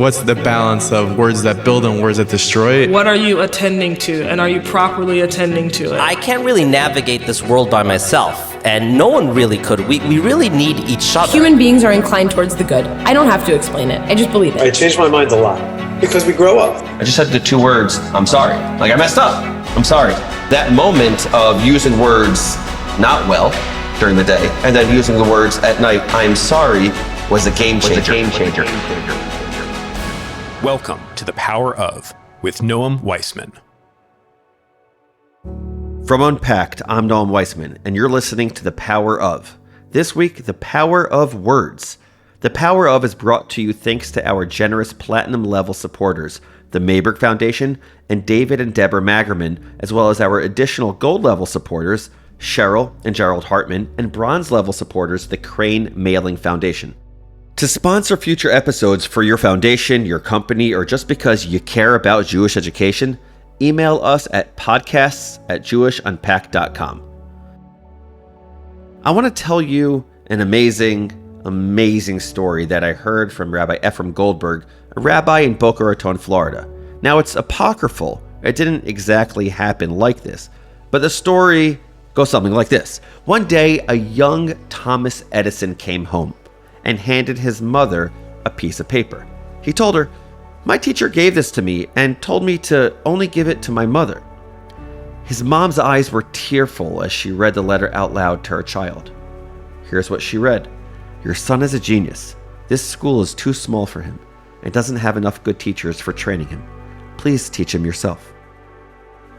What's the balance of words that build and words that destroy? What are you attending to, and are you properly attending to it? I can't really navigate this world by myself, and no one really could. We really need each other. Human beings are inclined towards the good. I don't have to explain it. I just believe it. I changed my mind a lot because we grow up. I just said the 2 words, I'm sorry. Like, I messed up. I'm sorry. That moment of using words not well during the day and then using the words at night, I'm sorry, was a game changer. Welcome to The Power Of with Noam Weissman. From Unpacked, I'm Noam Weissman, and you're listening to The Power Of. This week, The Power of Words. The Power Of is brought to you thanks to our generous platinum-level supporters, the Mayberg Foundation and David and Debra Magerman, as well as our additional gold-level supporters, Sheryl and Gerald Hartman, and bronze-level supporters, the Crain-Maling Foundation. To sponsor future episodes for your foundation, your company, or just because you care about Jewish education, email us at podcasts@jewishunpacked.com. I want to tell you an amazing story that I heard from Rabbi Ephraim Goldberg, a rabbi in Boca Raton, Florida. Now, it's apocryphal. It didn't exactly happen like this, but the story goes something like this. One day, a young Thomas Edison came home and handed his mother a piece of paper. He told her, "My teacher gave this to me and told me to only give it to my mother." His mom's eyes were tearful as she read the letter out loud to her child. Here's what she read. "Your son is a genius. This school is too small for him and doesn't have enough good teachers for training him. Please teach him yourself."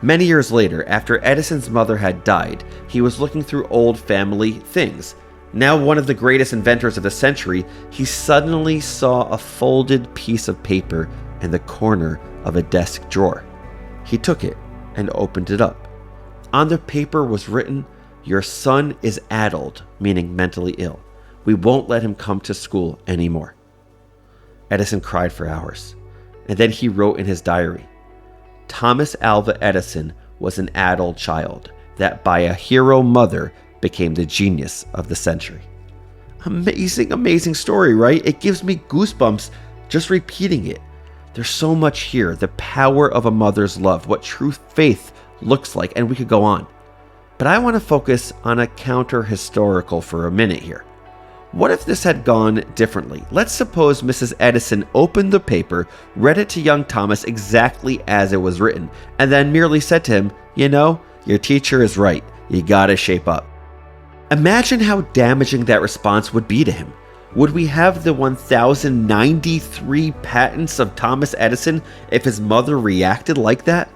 Many years later, after Edison's mother had died, he was looking through old family things. Now one of the greatest inventors of the century, he suddenly saw a folded piece of paper in the corner of a desk drawer. He took it and opened it up. On the paper was written, "Your son is addled," meaning mentally ill. "We won't let him come to school anymore." Edison cried for hours, and then he wrote in his diary, "Thomas Alva Edison was an addled child that by a hero mother became the genius of the century." Amazing story, right? It gives me goosebumps just repeating it. There's so much here. The power of a mother's love, what true faith looks like, and we could go on. But I want to focus on a counter-historical for a minute here. What if this had gone differently? Let's suppose Mrs. Edison opened the paper, read it to young Thomas exactly as it was written, and then merely said to him, "You know, your teacher is right. You gotta shape up." Imagine how damaging that response would be to him. Would we have the 1,093 patents of Thomas Edison if his mother reacted like that?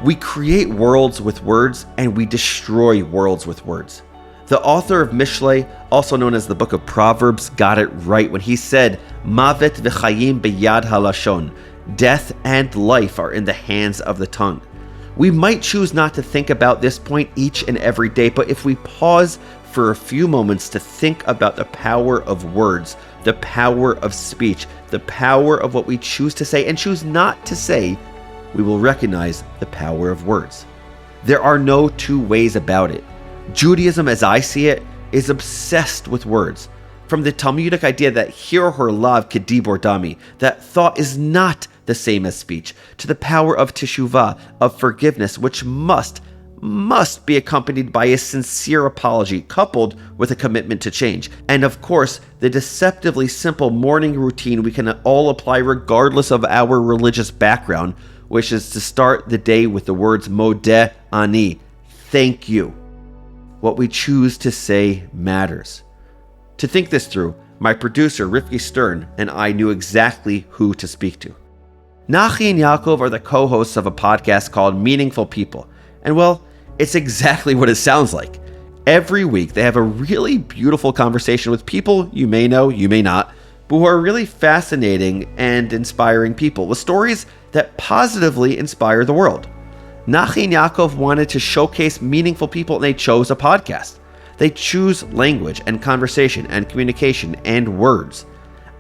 We create worlds with words, and we destroy worlds with words. The author of Mishlei, also known as the Book of Proverbs, got it right when he said, "Mavet v'chayim beyad halashon," death and life are in the hands of the tongue. We might choose not to think about this point each and every day, but if we pause for a few moments to think about the power of words, the power of speech, the power of what we choose to say and choose not to say, we will recognize the power of words. There are no two ways about it. Judaism, as I see it, is obsessed with words. From the Talmudic idea that hir hor lav kedibor dami, that thought is not the same as speech, to the power of teshuvah, of forgiveness, which must be accompanied by a sincere apology, coupled with a commitment to change. And of course, the deceptively simple morning routine we can all apply regardless of our religious background, which is to start the day with the words modeh ani, thank you. What we choose to say matters. To think this through, my producer, Rifki Stern, and I knew exactly who to speak to. Nachi and Yaakov are the co-hosts of a podcast called Meaningful People. And well, it's exactly what it sounds like. Every week, they have a really beautiful conversation with people you may know, you may not, but who are really fascinating and inspiring people with stories that positively inspire the world. Nachi and Yaakov wanted to showcase meaningful people, and they chose a podcast. They choose language and conversation and communication and words.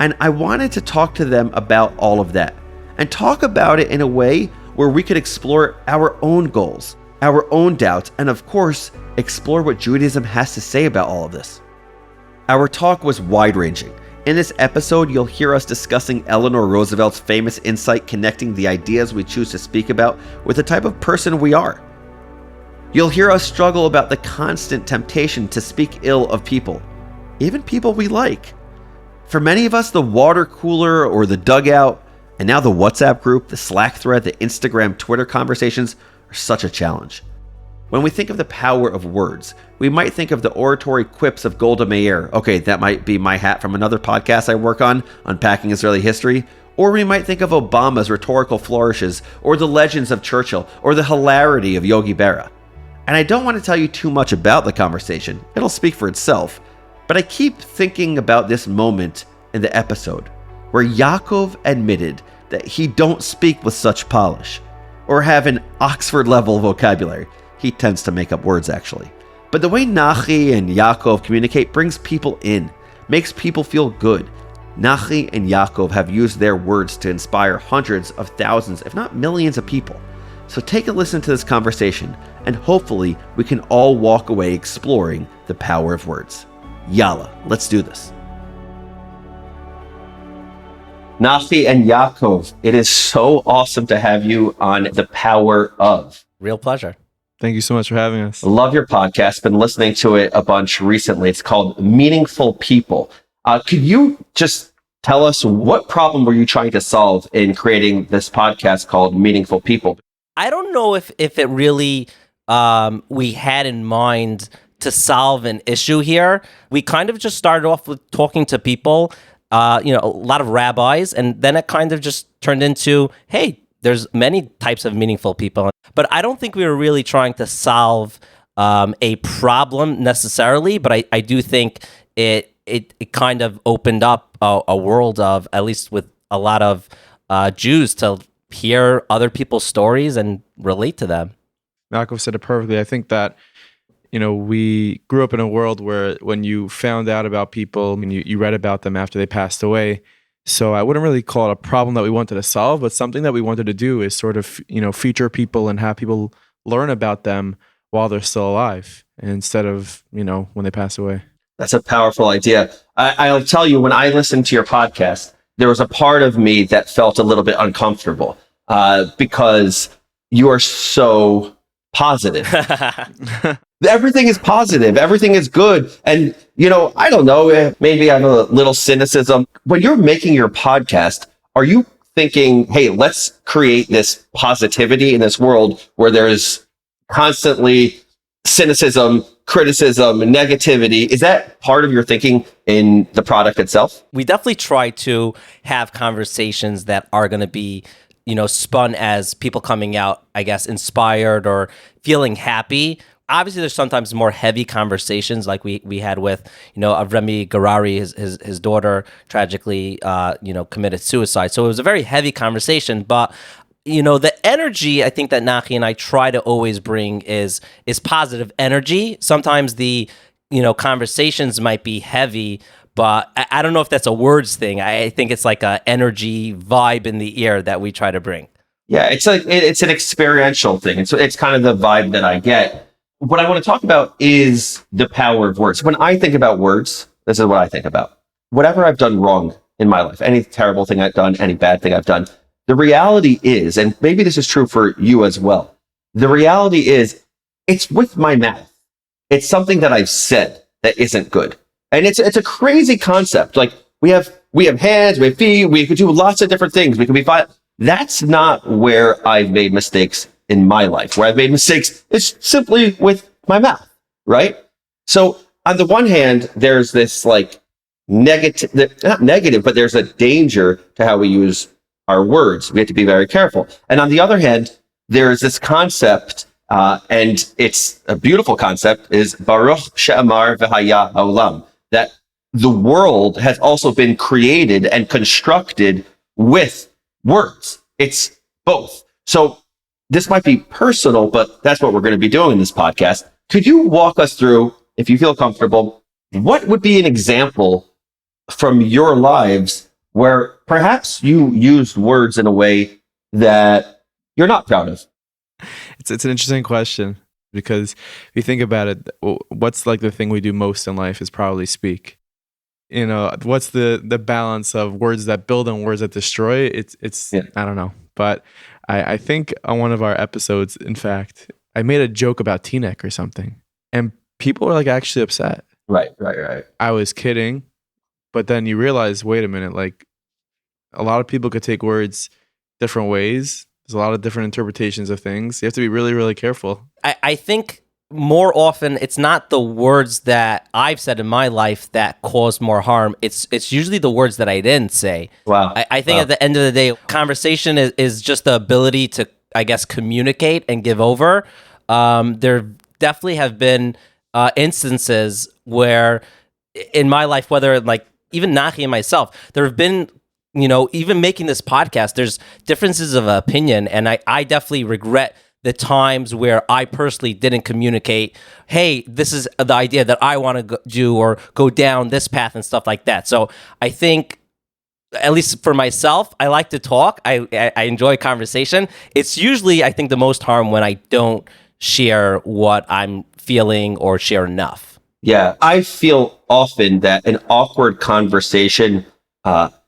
And I wanted to talk to them about all of that and talk about it in a way where we could explore our own goals, our own doubts, and of course, explore what Judaism has to say about all of this. Our talk was wide-ranging. In this episode, you'll hear us discussing Eleanor Roosevelt's famous insight connecting the ideas we choose to speak about with the type of person we are. You'll hear us struggle about the constant temptation to speak ill of people, even people we like. For many of us, the water cooler or the dugout, and now the WhatsApp group, the Slack thread, the Instagram, Twitter conversations are such a challenge. When we think of the power of words, we might think of the oratory quips of Golda Meir. Okay, that might be my hat from another podcast I work on, Unpacking Israeli History. Or we might think of Obama's rhetorical flourishes, or the legends of Churchill, or the hilarity of Yogi Berra. And I don't want to tell you too much about the conversation. It'll speak for itself. But I keep thinking about this moment in the episode where Yaakov admitted that he don't speak with such polish or have an Oxford-level vocabulary. He tends to make up words, actually. But the way Nachi and Yaakov communicate brings people in, makes people feel good. Nachi and Yaakov have used their words to inspire hundreds of thousands, if not millions of people. So take a listen to this conversation, and hopefully we can all walk away exploring the power of words. Yalla, let's do this. Nachi and Yaakov, it is so awesome to have you on The Power Of. Real pleasure. Thank you so much for having us. Love your podcast. Been listening to it a bunch recently. It's called Meaningful People. Could you just tell us what problem were you trying to solve in creating this podcast called Meaningful People? I don't know if it really we had in mind to solve an issue here. We kind of just started off with talking to people, a lot of rabbis, and then it kind of just turned into, hey, there's many types of meaningful people. But I don't think we were really trying to solve a problem necessarily, but I do think it kind of opened up a world of, at least with a lot of Jews, to hear other people's stories and relate to them. Yaakov said it perfectly. I think that, we grew up in a world where when you found out about people, you read about them after they passed away. So I wouldn't really call it a problem that we wanted to solve, but something that we wanted to do is sort of, feature people and have people learn about them while they're still alive instead of, when they pass away. That's a powerful idea. I'll tell you, when I listened to your podcast, there was a part of me that felt a little bit uncomfortable because you are so positive. Everything is positive. Everything is good. And, I don't know, maybe I have a little cynicism. When you're making your podcast, are you thinking, hey, let's create this positivity in this world where there's constantly cynicism, criticism, negativity? Is that part of your thinking in the product itself? We definitely try to have conversations that are going to be, spun as people coming out, I guess, inspired or feeling happy. Obviously, there's sometimes more heavy conversations like we had with, Avremi Garari, his daughter tragically, committed suicide. So it was a very heavy conversation, but the energy I think that Nachi and I try to always bring is positive energy. Sometimes the, conversations might be heavy, but I don't know if that's a words thing. I think it's like a energy vibe in the ear that we try to bring. Yeah, it's an experiential thing. It's kind of the vibe that I get. What I want to talk about is the power of words. When I think about words, this is what I think about. Whatever I've done wrong in my life, any terrible thing I've done, any bad thing I've done, the reality is, and maybe this is true for you as well, the reality is it's with my mouth. It's something that I've said that isn't good. And it's a crazy concept. Like we have hands, we have feet, we could do lots of different things. We could be fine. That's not where I've made mistakes in my life. Where I've made mistakes is simply with my mouth, right? So on the one hand, there's this like negative, not negative, but there's a danger to how we use our words. We have to be very careful. And on the other hand, there's this concept, and it's a beautiful concept, is Baruch She'amar V'haya Ha'olam, that the world has also been created and constructed with words. It's both. So this might be personal, but that's what we're going to be doing in this podcast. Could you walk us through, if you feel comfortable, what would be an example from your lives where perhaps you used words in a way that you're not proud of? It's an interesting question because if you think about it, what's like the thing we do most in life is probably speak. what's the balance of words that build and words that destroy? It's I don't know. But I think on one of our episodes, in fact, I made a joke about T-neck or something, and people were like actually upset. Right. I was kidding, but then you realize, wait a minute, like a lot of people could take words different ways. There's a lot of different interpretations of things. You have to be really, really careful. I think more often it's not the words that I've said in my life that cause more harm. It's usually the words that I didn't say. Wow. I think at the end of the day, conversation is just the ability to, I guess, communicate and give over. There definitely have been instances where in my life, whether like even Nachi and myself, there have been, even making this podcast, there's differences of opinion. And I definitely regret the times where I personally didn't communicate, hey, this is the idea that I want to do or go down this path and stuff like that. So I think, at least for myself, I like to talk. I enjoy conversation. It's usually, I think, the most harm when I don't share what I'm feeling or share enough. Yeah, I feel often that an awkward conversation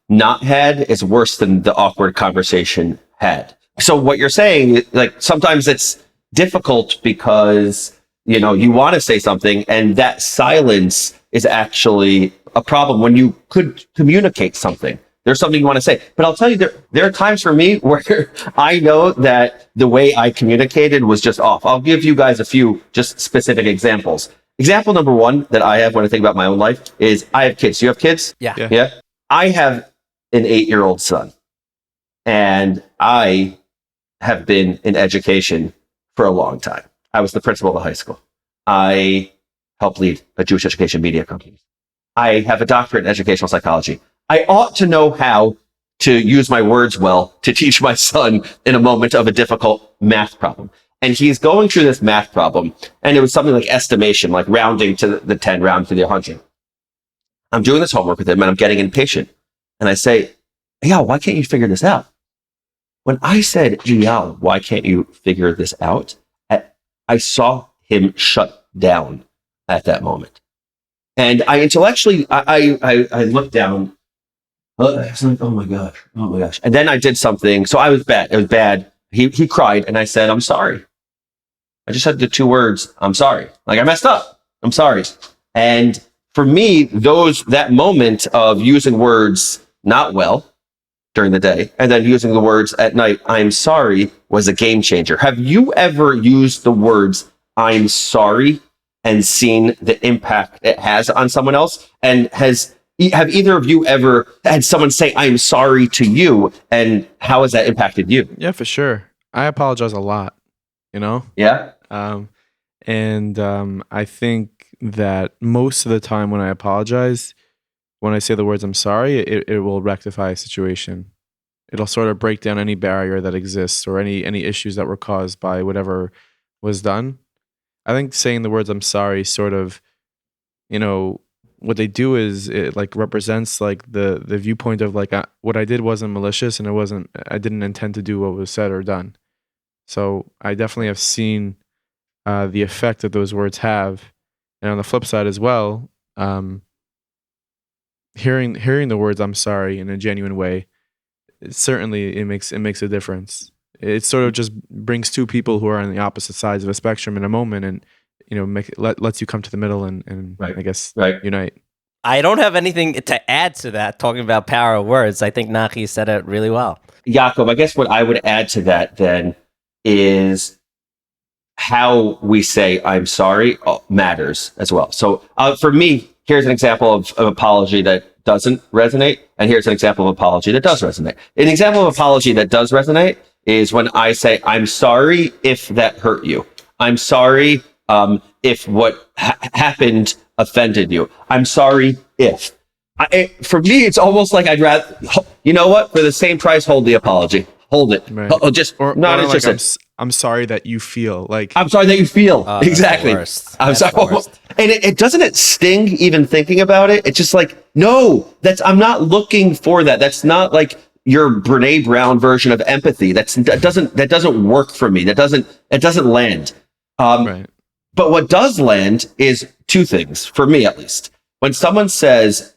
not had is worse than the awkward conversation had. So what you're saying, like sometimes it's difficult because, you want to say something and that silence is actually a problem when you could communicate something. There's something you want to say. But I'll tell you, there are times for me where I know that the way I communicated was just off. I'll give you guys a few just specific examples. Example number one that I have when I think about my own life is I have kids. Do you have kids? Yeah. I have an 8-year-old son, and I have been in education for a long time. I was the principal of a high school. I helped lead a Jewish education media company. I have a doctorate in educational psychology. I ought to know how to use my words well to teach my son in a moment of a difficult math problem. And he's going through this math problem, and it was something like estimation, like rounding to the 10, rounding to the 100. I'm doing this homework with him, and I'm getting impatient. And I say, "Yeah, why can't you figure this out?" When I said, "Yal, why can't you figure this out?" I saw him shut down at that moment. And I intellectually, I looked down. I was like, oh my gosh. And then I did something. So I was bad. It was bad. He cried, and I said, "I'm sorry." I just said the 2 words, "I'm sorry." Like, I messed up. I'm sorry. And for me, that moment of using words not well during the day and then using the words at night, "I'm sorry," was a game changer. Have you ever used the words "I'm sorry" and seen the impact it has on someone else? And have either of you ever had someone say "I'm sorry" to you, and how has that impacted you? Yeah, for sure. I apologize a lot, Yeah. I think that most of the time when I apologize, when I say the words "I'm sorry," it will rectify a situation. It'll sort of break down any barrier that exists or any issues that were caused by whatever was done. I think saying the words "I'm sorry" sort of, what they do is it like represents like the viewpoint of like what I did wasn't malicious and I didn't intend to do what was said or done. So I definitely have seen the effect that those words have, and on the flip side as well, hearing the words "I'm sorry" in a genuine way, it makes a difference. It sort of just brings 2 people who are on the opposite sides of a spectrum in a moment, and lets you come to the middle and Right. I guess Right. unite. I don't have anything to add to that, talking about power of words. I think Nachi said it really well. Yaakov, I guess what I would add to that then is how we say "I'm sorry" matters as well. So for me, here's an example of apology that doesn't resonate, and here's an example of apology that does resonate. An example of apology that does resonate is when I say, "I'm sorry if that hurt you. I'm sorry if what happened offended you. I'm sorry if." For me, it's almost like I'd rather, you know what? For the same price, hold the apology. Hold it. Right. Or not interested. Like, I'm sorry that you feel like I'm sorry that you feel. Exactly. I'm sorry. And it doesn't sting even thinking about it. It's just like, no, I'm not looking for that. That's not like your Brene Brown version of empathy. That doesn't work for me. It doesn't land. right. But what does land is 2 things, for me at least. When someone says,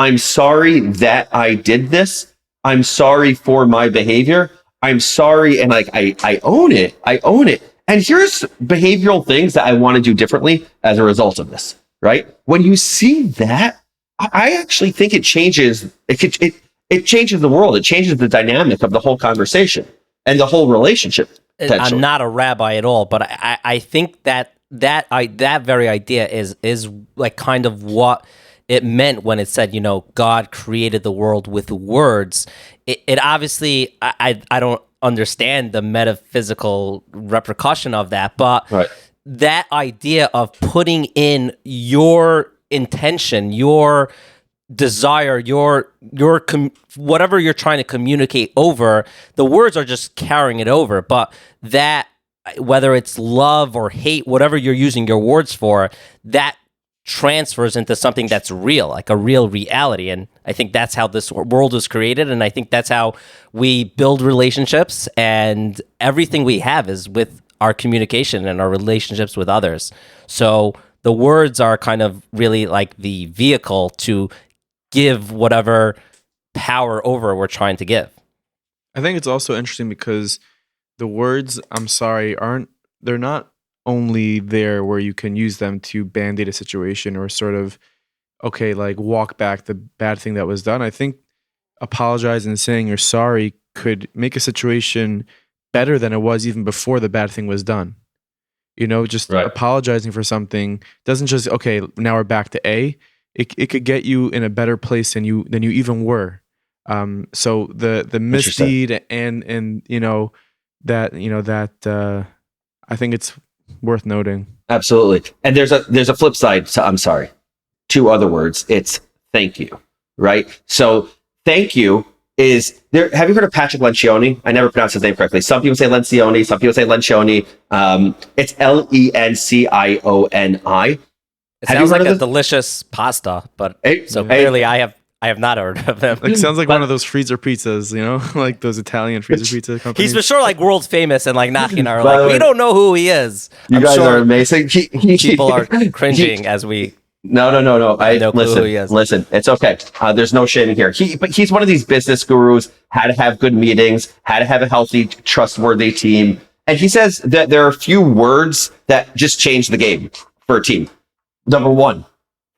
I'm sorry that I did this. I'm sorry for my behavior. I'm sorry. And like, I own it. I own it. And here's behavioral things that I want to do differently as a result of this, right? When you see that, I actually think it changes. It changes the world. It changes the dynamic of the whole conversation and the whole relationship. I'm not a rabbi at all, but I think that very idea is like kind of what it meant when it said, God created the world with words. It obviously, I don't understand the metaphysical repercussion of that, but Right. that idea of putting in your intention, your desire, your whatever you're trying to communicate over, the words are just carrying it over. But that, whether it's love or hate, whatever you're using your words for, that transfers into something that's real, like a real reality. And I think that's how this world was created. And I think that's how we build relationships, and everything we have is with our communication and our relationships with others. So the words are kind of really like the vehicle to give whatever power over we're trying to give. I think it's also interesting because the words "I'm sorry" they're not only there where you can use them to band-aid a situation or sort of, okay, like walk back the bad thing that was done. I think apologizing and saying you're sorry could make a situation better than it was even before the bad thing was done. Just Right. apologizing for something doesn't just, okay, now we're back to A. It could get you in a better place than you even were. So the misdeed and that I think it's worth noting. Absolutely. And there's a flip side to I'm sorry. Two other words. It's thank you, right? So thank you is there. Have you heard of Patrick Lencioni? I never pronounced his name correctly. Some people say Lencioni. Some people say Lencioni. It's Lencioni. It sounds like a delicious pasta, but clearly I have not heard of him. Like sounds like one of those freezer pizzas, like those Italian freezer pizza companies. He's for sure like world famous, and like Nachi and I are By the like, way, we don't know who he is. You I'm guys sure are amazing. people are cringing as we. No. No clue who he is. Listen. It's okay. There's no shaming here. But he's one of these business gurus. How to have good meetings. How to have a healthy, trustworthy team. And he says that there are a few words that just change the game for a team. Number one,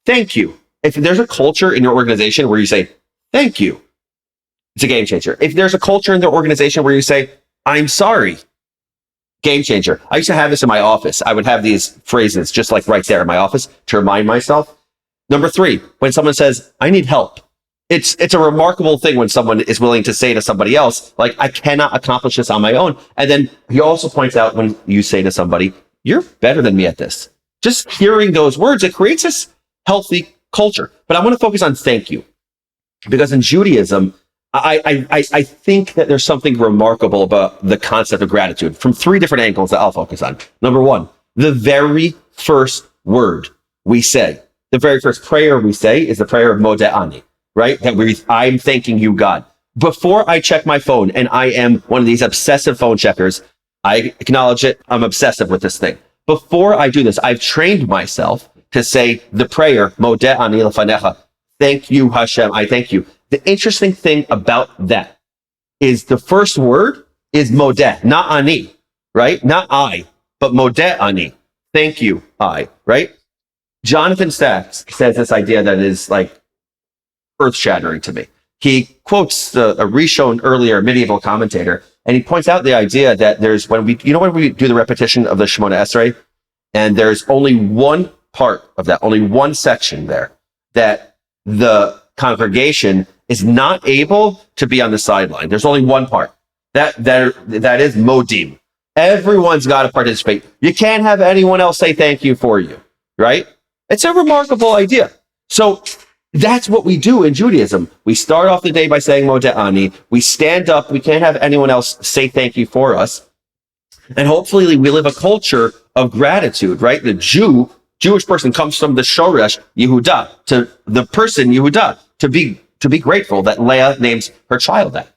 thank you. If there's a culture in your organization where you say thank you, it's a game changer. If there's a culture in the organization where you say I'm sorry, game changer. I used to have this in my office. I would have these phrases just like right there in my office to remind myself. Number three, when someone says, I need help. It's a remarkable thing when someone is willing to say to somebody else, like, I cannot accomplish this on my own. And then he also points out when you say to somebody, you're better than me at this. Just hearing those words, it creates this healthy culture. But I want to focus on thank you. Because in Judaism, I think that there's something remarkable about the concept of gratitude from three different angles that I'll focus on. Number one, the very first word we say, the very first prayer we say is the prayer of Modeh Ani, right? I'm thanking you, God. Before I check my phone, and I am one of these obsessive phone checkers, I acknowledge it. I'm obsessive with this thing. Before I do this, I've trained myself to say the prayer, Modeh Ani lefanecha. Thank you, Hashem. I thank you. The interesting thing about that is the first word is modeh, not ani, right? Not I, but modeh ani. Thank you, I, right? Jonathan Sacks says this idea that is like earth-shattering to me. He quotes a Rishon earlier medieval commentator, and he points out the idea that there's when we do the repetition of the Shemona Esrei, and there's only one part of that, only one section there that the congregation is not able to be on the sideline. There's only one part. That is modim. Everyone's got to participate. You can't have anyone else say thank you for you, right? It's a remarkable idea. So that's what we do in Judaism. We start off the day by saying Modeh Ani. We stand up. We can't have anyone else say thank you for us. And hopefully we live a culture of gratitude, right? The Jewish person comes from the Shoresh Yehuda, to the person Yehuda, to be grateful that Leah names her child that.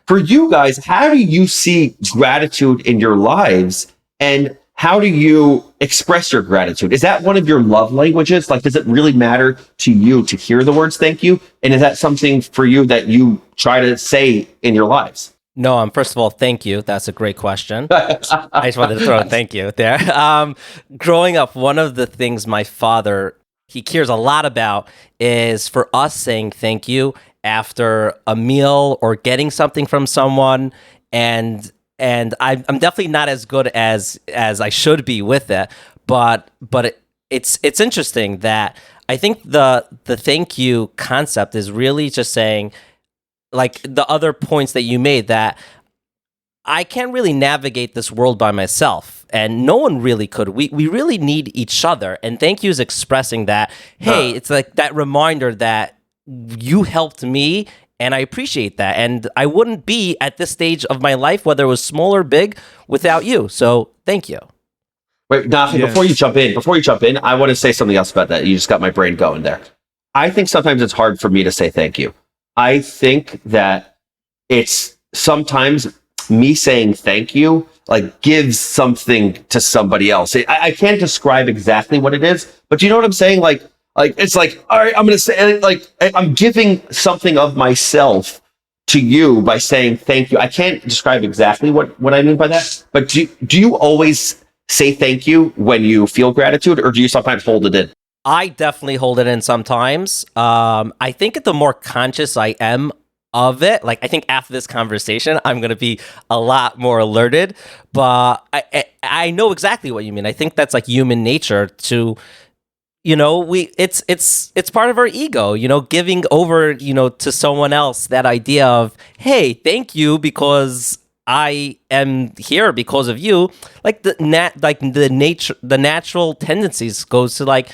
For you guys, how do you see gratitude in your lives? And how do you express your gratitude? Is that one of your love languages? Like, does it really matter to you to hear the words thank you? And is that something for you that you try to say in your lives? Noam, first of all, thank you. That's a great question. I just wanted to throw a thank you there. Growing up, one of the things my father, he cares a lot about is for us saying thank you after a meal or getting something from someone. And I'm definitely not as good as I should be with it. But it's interesting that I think the thank you concept is really just saying, like the other points that you made, that I can't really navigate this world by myself, and no one really could. We really need each other, and thank you is expressing that. Hey, it's like that reminder that you helped me, and I appreciate that, and I wouldn't be at this stage of my life, whether it was small or big, without you. So thank you. Wait, Nachi, before you jump in, I want to say something else about that. You just got my brain going there. I think sometimes it's hard for me to say thank you. I think that it's sometimes me saying thank you like gives something to somebody else. I can't describe exactly what it is, but you know what I'm saying? Like it's like, all right, I'm going to say, like, I'm giving something of myself to you by saying thank you. I can't describe exactly what I mean by that, but do you always say thank you when you feel gratitude, or do you sometimes hold it in? I definitely hold it in sometimes. I think the more conscious I am of it, like I think after this conversation, I'm going to be a lot more alerted. But I know exactly what you mean. I think that's like human nature to, it's part of our ego, giving over, to someone else that idea of, hey, thank you because I am here because of you. Like the natural tendencies goes to like,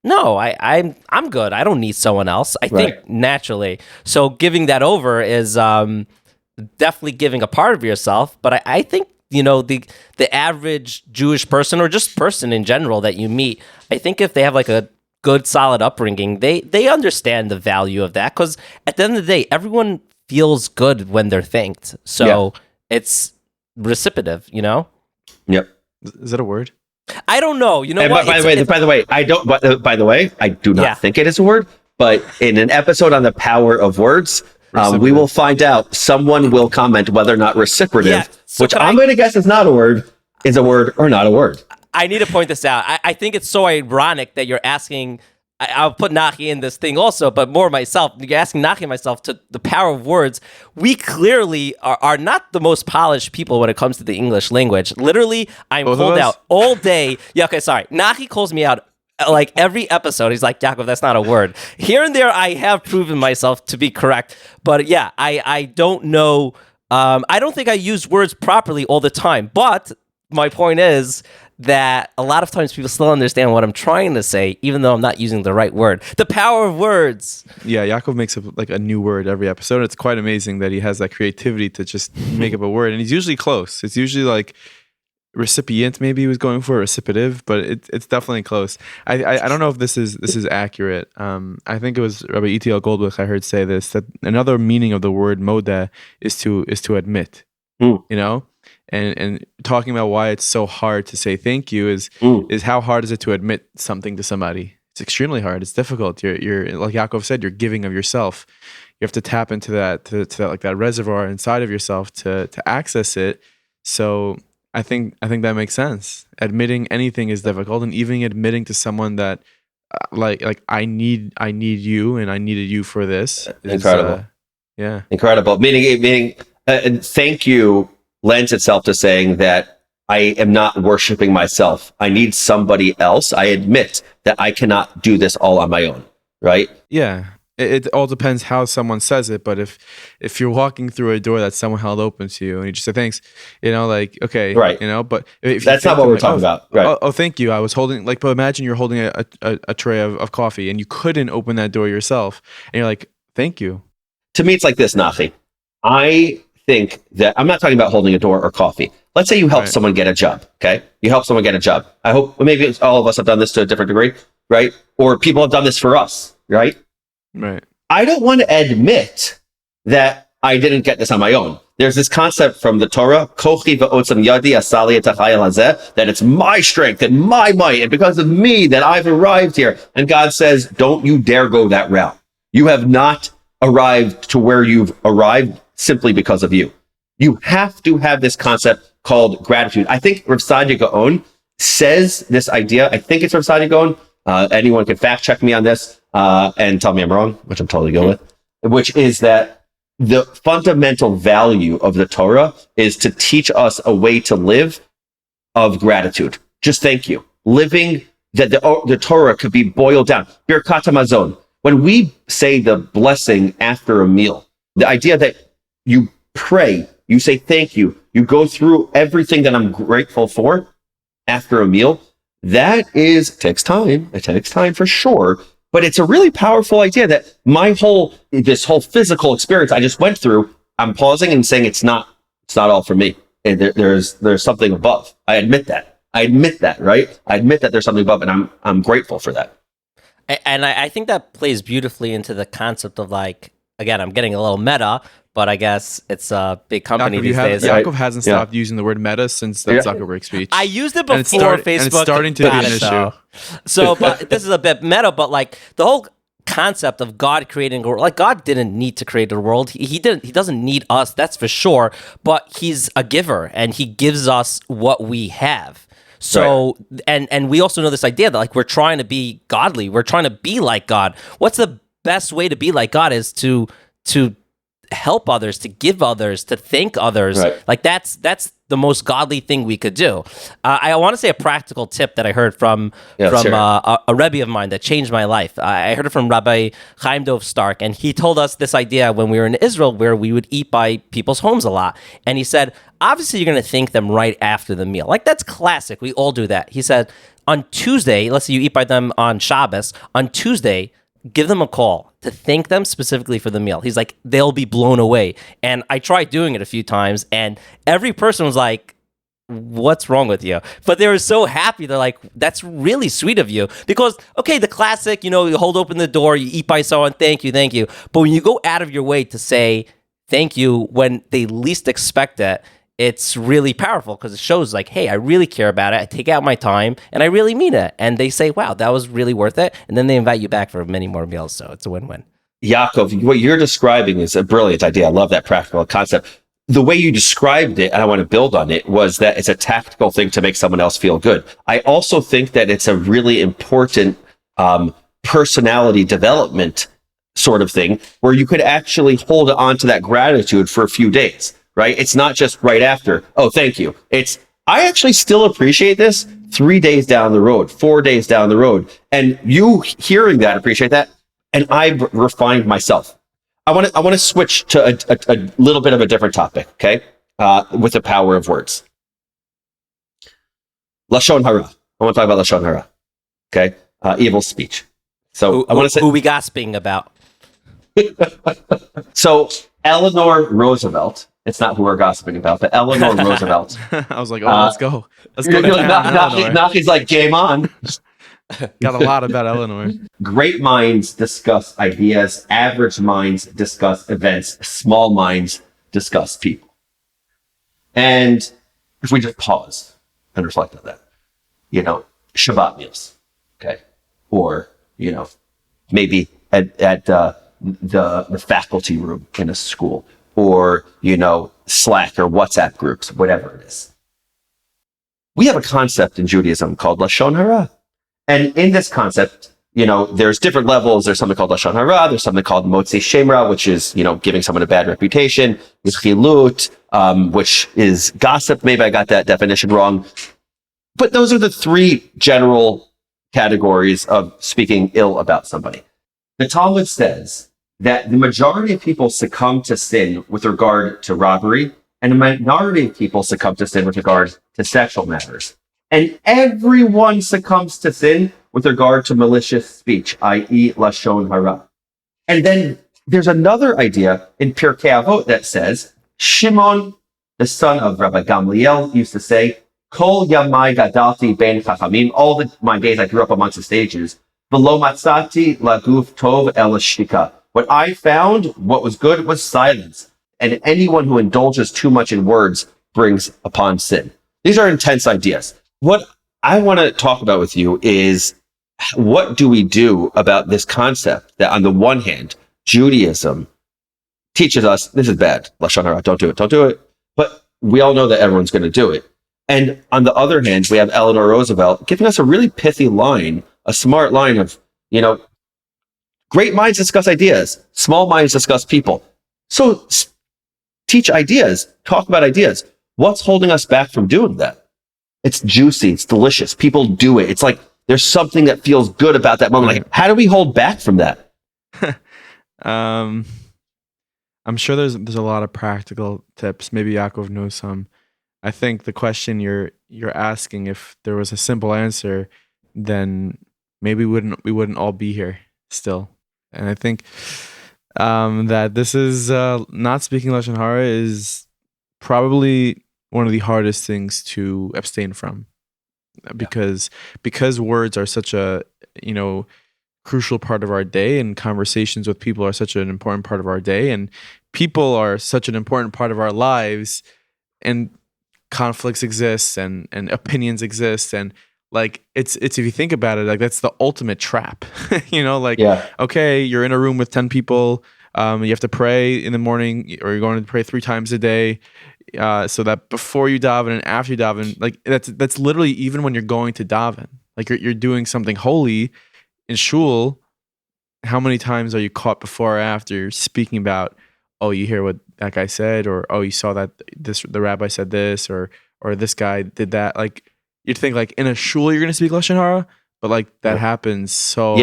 no, I'm good. I don't need someone else. I think naturally. So giving that over is definitely giving a part of yourself. But I think, the average Jewish person or just person in general that you meet, I think if they have like a good, solid upbringing, they understand the value of that. Because at the end of the day, everyone feels good when they're thanked. So it's recipitive, Yep. Is that a word? I don't know. You know what? By the way, I don't. By the way, I do not think it is a word. But in an episode on the power of words, we will find out. Someone will comment whether or not recipitive, which I'm going to guess is not a word, is a word or not a word. I need to point this out. I think it's so ironic that you're asking. I'll put Nachi in this thing also, but more myself. You're asking Nachi and myself to the power of words. We clearly are not the most polished people when it comes to the English language. Literally, I'm called out all day. Yeah, okay, sorry. Nachi calls me out like every episode. He's like, Yaakov, that's not a word. Here and there, I have proven myself to be correct. But yeah, I don't know. I don't think I use words properly all the time. But my point is that a lot of times people still understand what I'm trying to say, even though I'm not using the right word. The power of words. Yeah, Yaakov makes up like a new word every episode. It's quite amazing that he has that creativity to just make up a word. And he's usually close. It's usually like recipient, maybe he was going for recipitive, but it's definitely close. I don't know if this is accurate. I think it was Rabbi E.T.L. Goldbach I heard say this, that another meaning of the word modeh is to admit, And talking about why it's so hard to say thank you is how hard is it to admit something to somebody? It's extremely hard. It's difficult. You're like Yaakov said, you're giving of yourself. You have to tap into that to that, like that reservoir inside of yourself to access it. So I think that makes sense. Admitting anything is difficult, and even admitting to someone that like I need you and I needed you for this. Incredible. Incredible. Meaning, thank you lends itself to saying that I am not worshiping myself. I need somebody else. I admit that I cannot do this all on my own, right? Yeah. It all depends how someone says it, but if you're walking through a door that someone held open to you and you just say thanks, like, okay, right, but if that's not what we're talking about, right? Oh, thank you. I was holding, like, but imagine you're holding a tray of coffee and you couldn't open that door yourself, and you're like, thank you. To me, it's like this, Nachi. I think that I'm not talking about holding a door or coffee. Let's say you help someone get a job, okay? You help someone get a job. I hope maybe all of us have done this to a different degree, right? Or people have done this for us, right? Right. I don't want to admit that I didn't get this on my own. There's this concept from the Torah, Kochi ve'otzam yadi asali et hachayil hazeh, that it's my strength and my might, and because of me that I've arrived here. And God says, don't you dare go that route. You have not arrived to where you've arrived simply because of you. You have to have this concept called gratitude. I think Rav Sadia Gaon says this idea. I think it's Rav Sadia Gaon. Anyone can fact check me on this and tell me I'm wrong, which I'm totally good with, which is that the fundamental value of the Torah is to teach us a way to live of gratitude. Just thank you. Living that the Torah could be boiled down. Birkat HaMazon. When we say the blessing after a meal, the idea that you pray, you say thank you, you go through everything that I'm grateful for after a meal, that takes time. It takes time for sure. But it's a really powerful idea that this whole physical experience I just went through, I'm pausing and saying it's not all for me. And there's something above. I admit that, right? I admit that there's something above, and I'm grateful for that. And I think that plays beautifully into the concept of, like, again, I'm getting a little meta, but I guess it's a big company these days. Yaakov hasn't stopped using the word meta since that Zuckerberg speech. I used it before Facebook. And it's starting to be an issue. So, but this is a bit meta, but like the whole concept of God creating a world, like God didn't need to create a world. He doesn't need us, that's for sure, but he's a giver and he gives us what we have. So, right. and we also know this idea that, like, we're trying to be godly. We're trying to be like God. What's the best way to be like God is to help others, to give others, to thank others. Right. Like that's the most godly thing we could do. I want to say a practical tip that I heard from a Rebbe of mine that changed my life. I heard it from Rabbi Chaim Dov Stark, and he told us this idea when we were in Israel where we would eat by people's homes a lot. And he said, obviously you're going to thank them right after the meal. Like, that's classic. We all do that. He said, on Tuesday, let's say you eat by them on Shabbos, on Tuesday, give them a call to thank them specifically for the meal. He's like, they'll be blown away. And I tried doing it a few times, and every person was like, what's wrong with you? But they were so happy. They're like, that's really sweet of you. Because, okay, the classic, you hold open the door, you eat by someone, thank you. But when you go out of your way to say thank you when they least expect it, it's really powerful because it shows, like, hey, I really care about it. I take out my time and I really mean it. And they say, wow, that was really worth it. And then they invite you back for many more meals. So it's a win-win. Yaakov, what you're describing is a brilliant idea. I love that practical concept. The way you described it, and I want to build on it, was that it's a tactical thing to make someone else feel good. I also think that it's a really important personality development sort of thing where you could actually hold on to that gratitude for a few days. Right? It's not just right after, oh, thank you. It's, I actually still appreciate this 3 days down the road, 4 days down the road. And you hearing that, appreciate that. And I've refined myself. I want to switch to a little bit of a different topic, okay? With the power of words. Lashon hara. I want to talk about Lashon hara, okay? Evil speech. So I want to say, who we gossiping about? So Eleanor Roosevelt. It's not who we're gossiping about, but Eleanor Roosevelt. I was like, oh, let's go. Let's go. Nachi's like, game on. Got a lot about Eleanor. Great minds discuss ideas. Average minds discuss events. Small minds discuss people. And if we just pause and reflect on that, Shabbat meals, okay? Or, maybe at the faculty room in a school, or, Slack or WhatsApp groups, whatever it is. We have a concept in Judaism called Lashon Hara. And in this concept, there's different levels. There's something called Lashon Hara. There's something called Motzi Shem Ra, which is, giving someone a bad reputation. There's Chilut, which is gossip. Maybe I got that definition wrong. But those are the three general categories of speaking ill about somebody. The Talmud says that the majority of people succumb to sin with regard to robbery, and a minority of people succumb to sin with regard to sexual matters. And everyone succumbs to sin with regard to malicious speech, i.e. Lashon Hara. And then there's another idea in Pirkei Avot that says, Shimon, the son of Rabbi Gamliel, used to say, Kol yamai gadalti ben chachamim, all my days I grew up amongst the sages, v'lo matzati laguf tov el shtika. What I found, what was good, was silence. and anyone who indulges too much in words brings upon sin. These are intense ideas. What I want to talk about with you is, what do we do about this concept that on the one hand, Judaism teaches us this is bad, Lashon Hara, don't do it. But we all know that everyone's going to do it. And on the other hand, we have Eleanor Roosevelt giving us a really pithy line, a smart line of, great minds discuss ideas, small minds discuss people. So teach ideas, talk about ideas. What's holding us back from doing that? It's juicy, it's delicious. People do it. It's like there's something that feels good about that moment. Like, how do we hold back from that? I'm sure there's a lot of practical tips. Maybe Yaakov knows some. I think the question you're asking, if there was a simple answer, then maybe we wouldn't all be here still. And I think that this is not speaking Lashon Hara is probably one of the hardest things to abstain from, because words are such a crucial part of our day, and conversations with people are such an important part of our day, and people are such an important part of our lives, and conflicts exist and opinions exist, and like it's if you think about it, like that's the ultimate trap. Okay, you're in a room with 10 people, you have to pray in the morning, or you're going to pray 3 times a day, so that before you daven and after you daven, like that's literally even when you're going to daven, like you're doing something holy in shul. How many times are you caught before or after speaking about, oh, you hear what that guy said, or oh, you saw that the rabbi said this, or this guy did that? Like, you'd think like in a shul you're going to speak Lashon Hara, but like that happens so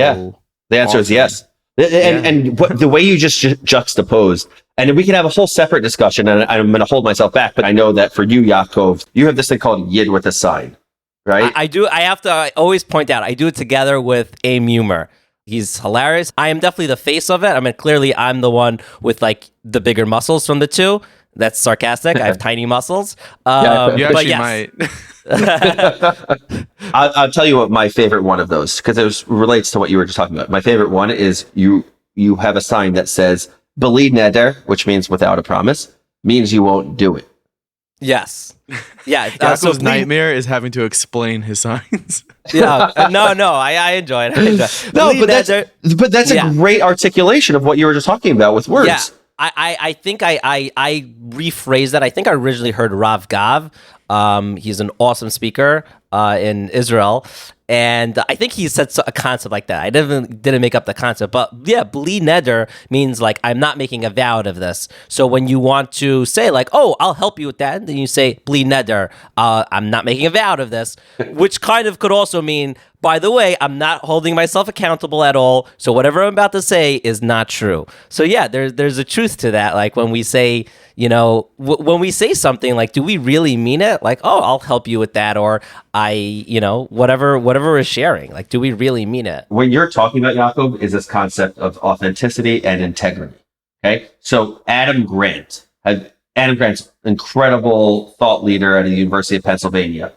the answer is yes. And the way you just juxtaposed, and we can have a whole separate discussion, and I'm going to hold myself back, but I know that for you, Yaakov, you have this thing called Yid with a sign, right? I do. I always point out, I do it together with Aim Humor. He's hilarious. I am definitely the face of it. I mean, clearly I'm the one with like the bigger muscles from the two. That's sarcastic. I have tiny muscles. You actually yes. might. I'll tell you what my favorite one of those, because it relates to what you were just talking about. My favorite one is you have a sign that says "Beli neder," which means without a promise, means you won't do it. Yes. Yeah. Yaakov's nightmare is having to explain his signs. No, I enjoy it. No, but that's a great articulation of what you were just talking about with words. Yeah. I think I rephrased that. I think I originally heard Rav Gav. He's an awesome speaker in Israel, and I think he said a concept like that. I didn't make up the concept, but yeah, bli neder means like I'm not making a vow out of this. So when you want to say like, oh, I'll help you with that, then you say bli neder, I'm not making a vow out of this, which kind of could also mean, by the way, I'm not holding myself accountable at all. So whatever I'm about to say is not true. So yeah, there's a truth to that. Like when we say, when we say something, like, do we really mean it? Like, oh, I'll help you with that, or whatever we're sharing. Like, do we really mean it? What you're talking about, Yaakov, is this concept of authenticity and integrity. Okay, so Adam Grant's incredible thought leader at the University of Pennsylvania.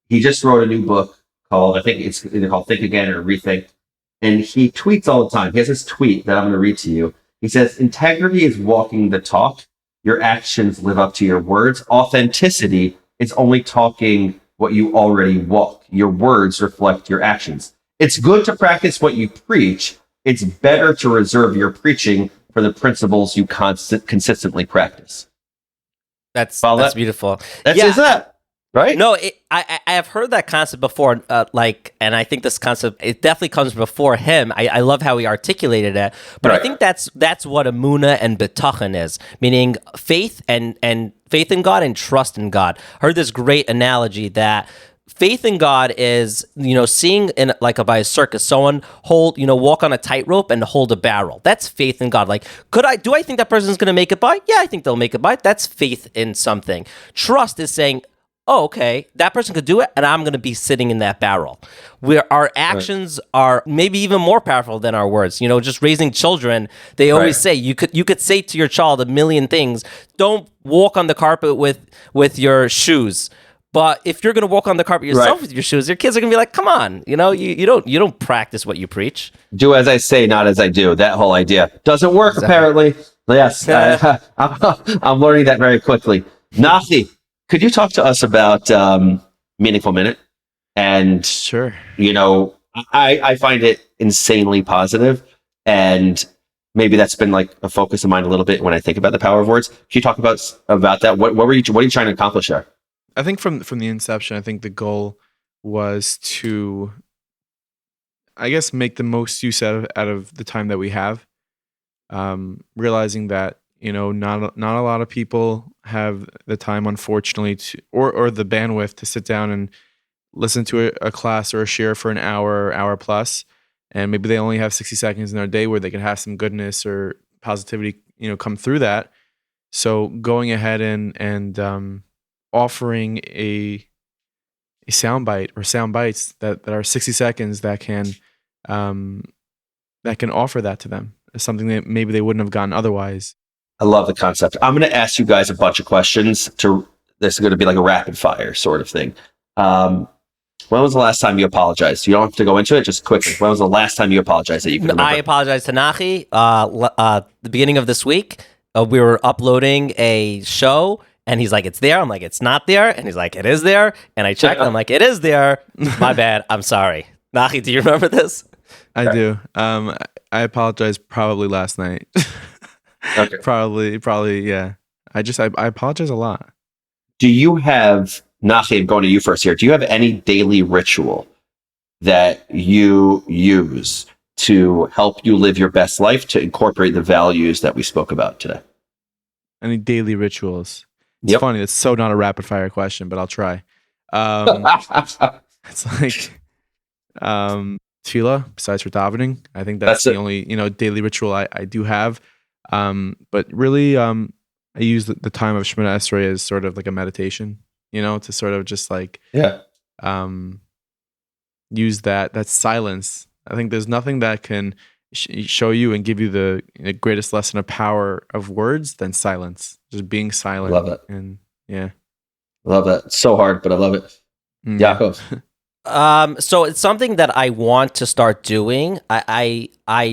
He just wrote a new book called, I think it's either called Think Again or Rethink. And he tweets all the time. He has this tweet that I'm going to read to you. He says, integrity is walking the talk. Your actions live up to your words. Authenticity is only talking what you already walk. Your words reflect your actions. It's good to practice what you preach. It's better to reserve your preaching for the principles you consistently practice. That's beautiful. Is that right? No, I have heard that concept before, and I think this concept, it definitely comes before him. I love how he articulated it, but right. I think that's what emunah and bitachon is, meaning faith and faith in God and trust in God. I heard this great analogy that faith in God is, seeing in by a circus, someone walk on a tightrope and hold a barrel. That's faith in God. Like, do I think that person's going to make it by? Yeah, I think they'll make it by. That's faith in something. Trust is saying, oh, okay, that person could do it, and I'm going to be sitting in that barrel. Where our actions are maybe even more powerful than our words. Just raising children, they always say you could say to your child a million things. Don't walk on the carpet with your shoes. But if you're going to walk on the carpet yourself with your shoes, your kids are going to be like, "Come on, you don't practice what you preach." Do as I say, not as I do. That whole idea doesn't work. Apparently, Yes, I'm learning that very quickly. Nachi, could you talk to us about Meaningful Minute? And, Sure. I find it insanely positive, and maybe that's been like a focus of mine a little bit when I think about the power of words. Can you talk about that? What are you trying to accomplish there? I think from the inception, I think the goal was to, I guess, make the most use out of the time that we have. Realizing that not a lot of people have the time, unfortunately, or the bandwidth to sit down and listen to a class or a share for an hour plus, and maybe they only have 60 seconds in their day where they can have some goodness or positivity come through that. So going ahead and offering a soundbite or sound bites that are 60 seconds that can offer that to them, something that maybe they wouldn't have gotten otherwise. I love the concept. I'm going to ask you guys a bunch of questions. This is going to be like a rapid fire sort of thing. When was the last time you apologized? You don't have to go into it, just quickly. When was the last time you apologized that you can remember? I apologize to Nachi. The beginning of this week, we were uploading a show, and he's like, "It's there." I'm like, "It's not there," and he's like, "It is there." And I checked. I'm like, "It is there." My bad. I'm sorry. Nachi, do you remember this? I do. I apologized probably last night. Okay. Probably, yeah. I apologize a lot. Do you have, Nachi, I'm going to you first here. Do you have any daily ritual that you use to help you live your best life, to incorporate the values that we spoke about today? Any daily rituals? It's funny. It's so not a rapid fire question, but I'll try. It's like tefillah, besides for davening. I think that's the only daily ritual I do have. But really, I use the time of Shemoneh Esrei as sort of like a meditation, to sort of just like use that silence. I think there's nothing that can show you and give you the greatest lesson of power of words than silence. Just being silent. Love it. And yeah. Love that. It's so hard, but I love it. Yaakov. So it's something that I want to start doing. I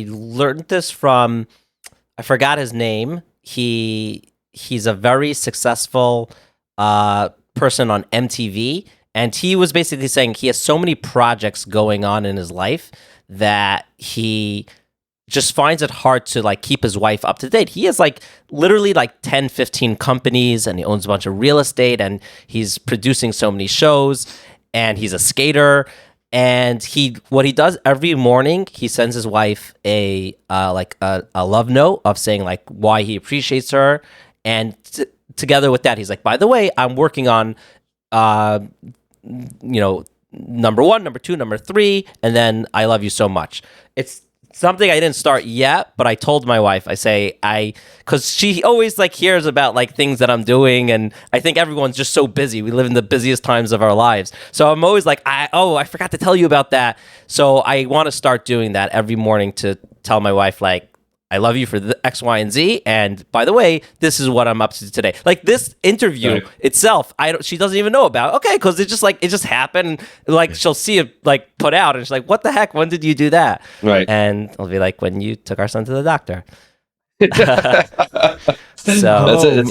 learned this from, I forgot his name. He's a very successful person on MTV, and he was basically saying he has so many projects going on in his life that he just finds it hard to like keep his wife up to date. He has like literally like 10, 15 companies, and he owns a bunch of real estate, and he's producing so many shows, and he's a skater. And what he does every morning, he sends his wife a love note of saying like why he appreciates her, and together with that, he's like, by the way, I'm working on, number 1, number 2, number 3, and then I love you so much. It's something I didn't start yet, but I told my wife, because she always like hears about like things that I'm doing, and I think everyone's just so busy. We live in the busiest times of our lives. So I'm always like, I forgot to tell you about that. So I want to start doing that every morning to tell my wife, like, I love you for the X, Y, and Z. And by the way, this is what I'm up to today. Like this interview itself, she doesn't even know about. Okay, because it just happened. Like she'll see it like put out, and she's like, "What the heck? When did you do that?" Right. And I'll be like, "When you took our son to the doctor."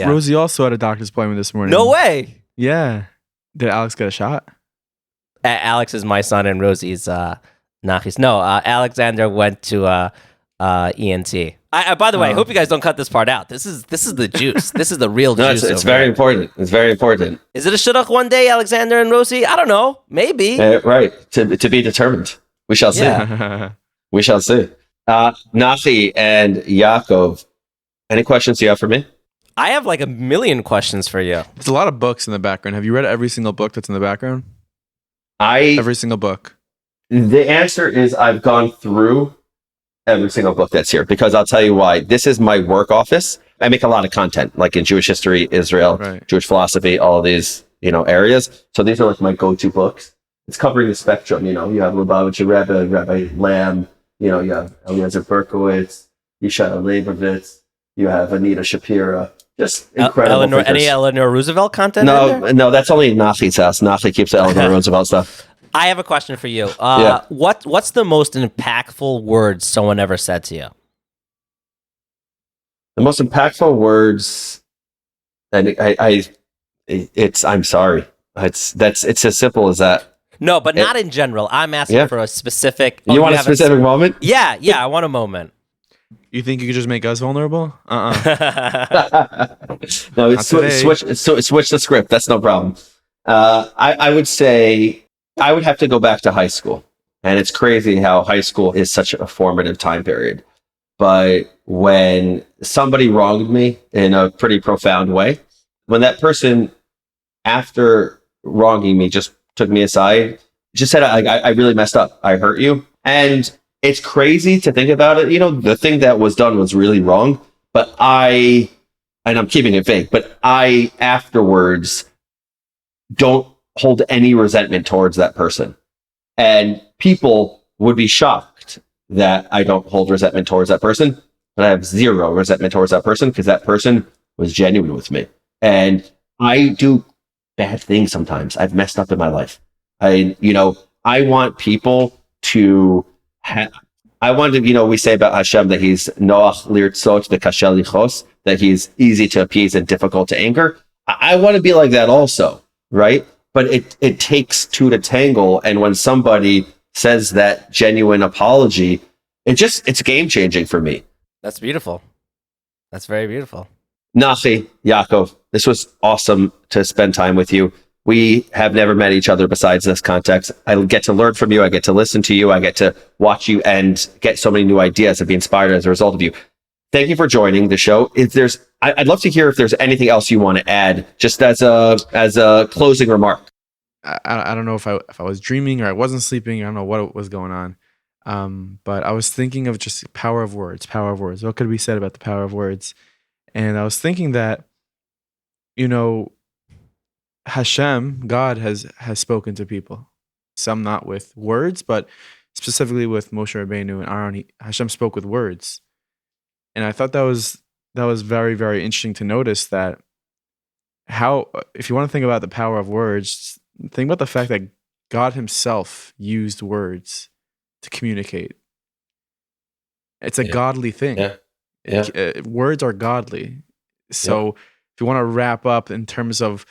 Rosie also had a doctor's appointment this morning. No way. Yeah. Did Alex get a shot? Alex is my son, and Rosie's Nachi's. No, Alexander went to ENT. By the way, I hope you guys don't cut this part out. This is the juice. This is the real juice. It's very important. It's very important. Is it a shidduch one day, Alexander and Rosie? I don't know. Maybe. Right. To be determined. We shall see. Yeah. We shall see. Nachi and Yaakov, any questions you have for me? I have like a million questions for you. There's a lot of books in the background. Have you read every single book that's in the background? Every single book. The answer is I've gone through every single book that's here, because I'll tell you why. This is my work office. I make a lot of content, like in Jewish history, Israel, Jewish philosophy, all of these, areas. So these are like my go-to books. It's covering the spectrum. You have Lubavitcher Rebbe, Rabbi Lamb. You have Eliezer Berkowitz, Yishai Leibovitz. You have Anita Shapira. Just incredible. Any Eleanor Roosevelt content? No, that's only in Nachi's house. Nachi keeps the Eleanor Roosevelt stuff. I have a question for you. What's the most impactful words someone ever said to you? The most impactful words, and it's I'm sorry. It's as simple as that. No, but not in general. I'm asking for a specific. You want a specific moment? Yeah, I want a moment. You think you could just make us vulnerable? No, switch the script. That's no problem. I would say I would have to go back to high school. And it's crazy how high school is such a formative time period. But when somebody wronged me in a pretty profound way, when that person, after wronging me, just took me aside, just said, I really messed up. I hurt you. And it's crazy to think about it. The thing that was done was really wrong. But and I'm keeping it vague, but I afterwards don't hold any resentment towards that person. And people would be shocked that I don't hold resentment towards that person, but I have zero resentment towards that person because that person was genuine with me. And I do bad things sometimes. I've messed up in my life. I want people to we say about Hashem that he's noach lirtzot v'kasher lichos, that he's easy to appease and difficult to anger. I want to be like that also, right? But it takes two to tangle. And when somebody says that genuine apology, it's game changing for me. That's beautiful. That's very beautiful. Nachi Yaakov, this was awesome to spend time with you. We have never met each other besides this context. I get to learn from you. I get to listen to you. I get to watch you and get so many new ideas and be inspired as a result of you. Thank you for joining the show. I'd love to hear if there's anything else you want to add, just as a closing remark. I don't know if I was dreaming or I wasn't sleeping. I don't know what was going on. But I was thinking of just power of words. What could be said about the power of words? And I was thinking that, Hashem, God has spoken to people. Some not with words, but specifically with Moshe Rabbeinu and Aaron. Hashem spoke with words. And I thought that was very, very interesting to notice that if you want to think about the power of words, think about the fact that God himself used words to communicate. It's a godly thing. Yeah. Words are godly. So if you want to wrap up in terms of,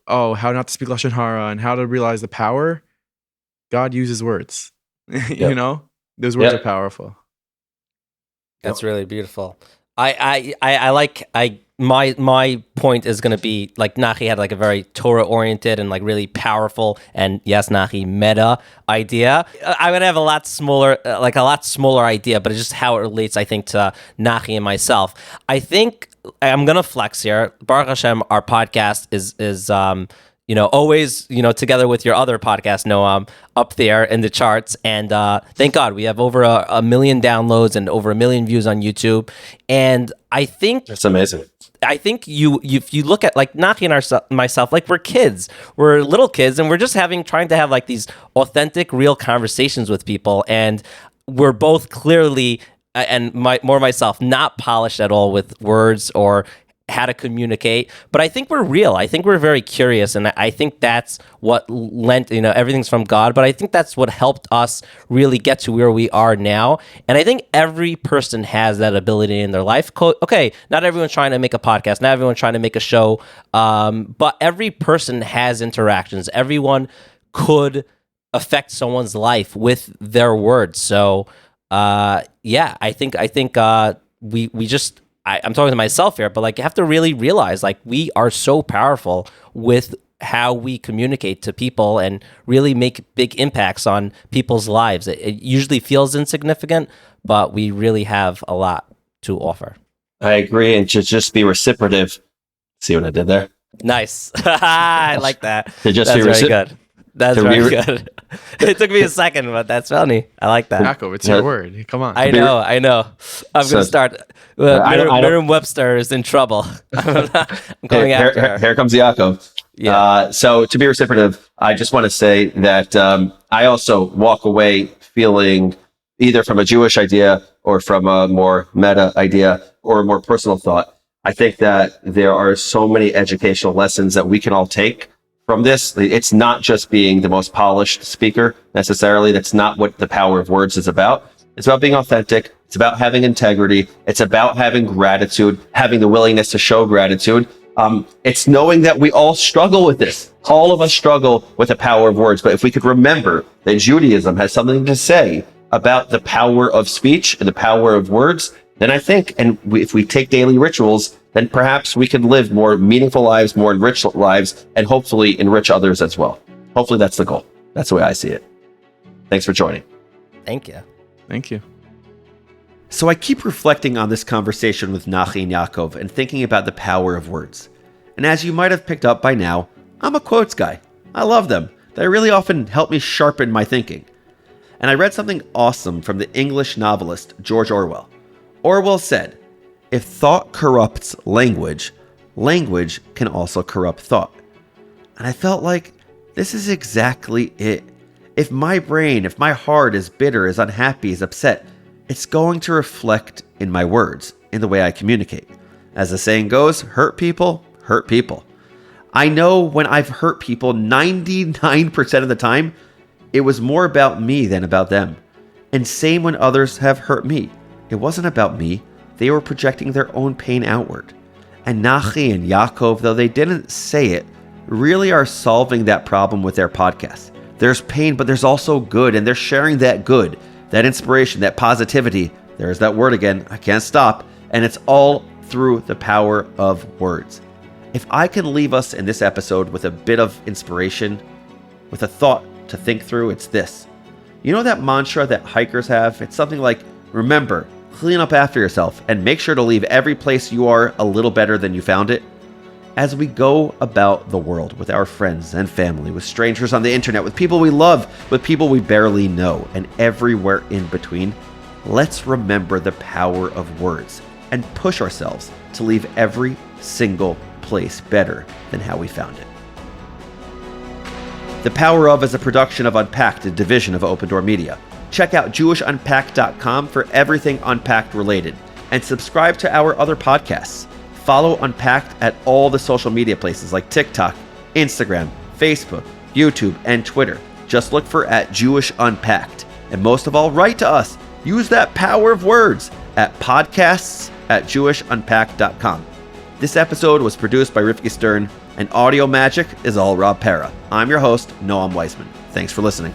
how not to speak Lashon Hara and how to realize the power, God uses words. Those words are powerful. That's really beautiful. My point is going to be like Nachi had like a very Torah oriented and like really powerful and yes, Nachi meta idea. I'm going to have a lot smaller idea, but it's just how it relates, I think, to Nachi and myself. I think I'm going to flex here. Baruch Hashem, our podcast is always, together with your other podcast, Noam, up there in the charts. And thank God we have over a million downloads and over 1 million views on YouTube. And I think that's amazing. I think if you look at like Nachi and myself, like we're kids, we're little kids, and we're just trying to have like these authentic, real conversations with people. And we're both clearly, and myself, not polished at all with words or how to communicate, but I think we're real. I think we're very curious, and I think that's what lent, everything's from God, but I think that's what helped us really get to where we are now. And I think every person has that ability in their life. Okay, not everyone's trying to make a podcast, not everyone's trying to make a show, but every person has interactions. Everyone could affect someone's life with their words. So, I think we just, I'm talking to myself here, but like you have to really realize like we are so powerful with how we communicate to people and really make big impacts on people's lives. It usually feels insignificant, but we really have a lot to offer. I agree, and to just be reciprocative. See what I did there? Nice. I like that. To just that's be very good. That's very good. It took me a second, but that's funny. I like that. Yaakov, it's your word. Come on. I know. I'm going to start. Merriam-Webster is in trouble. I'm going after her. Here comes Yaakov. Yeah. So to be reciprocative, I just want to say that I also walk away feeling either from a Jewish idea or from a more meta idea or a more personal thought. I think that there are so many educational lessons that we can all take from this. It's not just being the most polished speaker necessarily. That's not what the power of words is about. It's about being authentic. It's about having integrity. It's about having gratitude, having the willingness to show gratitude. It's knowing that we all struggle with this. All of us struggle with the power of words. But if we could remember that Judaism has something to say about the power of speech and the power of words, then I think, if we take daily rituals, then perhaps we can live more meaningful lives, more enriched lives, and hopefully enrich others as well. Hopefully that's the goal. That's the way I see it. Thanks for joining. Thank you. Thank you. So I keep reflecting on this conversation with Nachi and Yaakov and thinking about the power of words. And as you might have picked up by now, I'm a quotes guy. I love them. They really often help me sharpen my thinking. And I read something awesome from the English novelist George Orwell. Orwell said, "If thought corrupts language, language can also corrupt thought." And I felt like this is exactly it. If my brain, if my heart is bitter, is unhappy, is upset, it's going to reflect in my words, in the way I communicate. As the saying goes, hurt people hurt people. I know when I've hurt people 99% of the time, it was more about me than about them. And same when others have hurt me. It wasn't about me. They were projecting their own pain outward. And Nachi and Yaakov, though they didn't say it, really are solving that problem with their podcast. There's pain, but there's also good, and they're sharing that good, that inspiration, that positivity. There's that word again. I can't stop. And it's all through the power of words. If I can leave us in this episode with a bit of inspiration, with a thought to think through, it's this. You know that mantra that hikers have? It's something like, remember, clean up after yourself and make sure to leave every place you are a little better than you found it. As we go about the world with our friends and family, with strangers on the internet, with people we love, with people we barely know, and everywhere in between, let's remember the power of words and push ourselves to leave every single place better than how we found it. The Power Of is a production of Unpacked, a division of Open Door Media. Check out JewishUnpacked.com for everything Unpacked related, and subscribe to our other podcasts. Follow Unpacked at all the social media places like TikTok, Instagram, Facebook, YouTube, and Twitter. Just look for @JewishUnpacked. And most of all, write to us. Use that power of words at podcasts@JewishUnpacked.com. This episode was produced by Rifki Stern, and audio magic is all Rob Para. I'm your host, Noam Weissman. Thanks for listening.